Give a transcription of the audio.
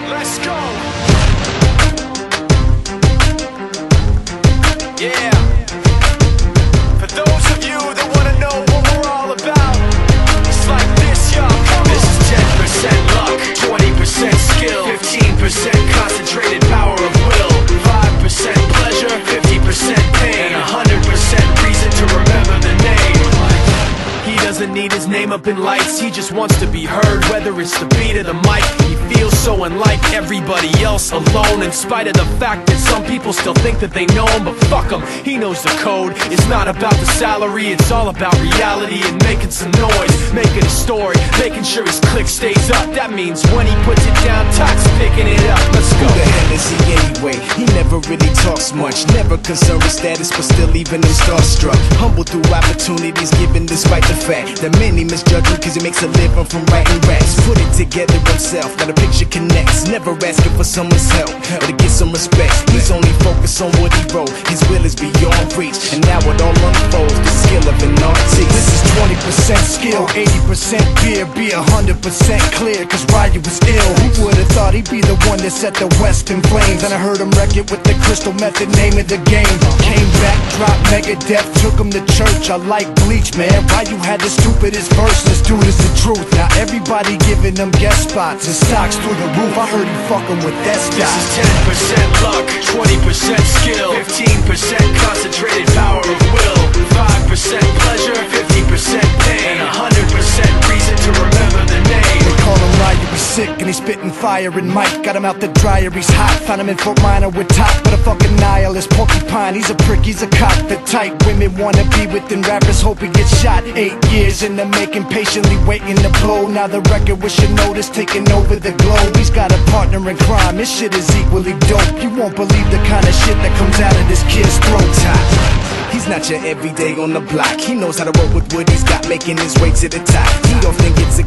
Let's go. Yeah. For those of you that wanna know what we're all about, it's like this, y'all. This is 10% luck, 20% skill, 15% concentrated power of will, 5% pleasure, 50% pain, and 100% reason to remember the name. He doesn't need his name up in lights, he just wants to be heard, whether it's the beat or the mic. He feels so unlike everybody else, alone, in spite of the fact that some people still think that they know him. But fuck him, he knows the code. It's not about the salary, it's all about reality and making some noise, making a story, making sure his click stays up. That means when he puts it down, Tox picking it up. Let's go. Who the hell is he anyway? He never really talks much, never concerned with status, but still leaving him starstruck. Humble through opportunities given despite the fact that many misjudge him cause he makes a living from writing raps. Put it together himself, now the picture connects, never asking for someone's help or to get some respect. He's only focused on what he wrote, his will is beyond reach, and now it all unfolds, the skill of an artist. This is 20% skill, 80% fear, be 100% clear, cause Ryu was ill. Who would've thought he'd be the one that set the West in flames? And I heard him wreck it with the Crystal Method, name of the game. Came back, dropped Megadeth, took him to church. I like Bleach, man, Ryu had the stupidest verse, this dude is the truth. Now everybody giving them guest spots and stocks through the roof. I heard he fucking with that stock. This is 10% luck, 20% skill, 15% concentrated power of will, 5% pleasure, 50% pain, and 100% reason to remember the name. They call him Ryu, he's sick and he's spitting fire. And Mike got him out the dryer, he's hot. Found him in Fort Minor with top, but a fucking nihilist porcupine. He's a prick, he's a cop. The type women wanna be within rappers, hope he gets shot. 8 years in the making, patiently waiting to blow. Now the record with your notice taking over the globe. He's got a partner in crime, his shit is equally dope. You won't believe the kind of shit that comes out of this kid's throat. He's not your everyday on the block, he knows how to work with what he's got, making his way to the top. He don't think it's a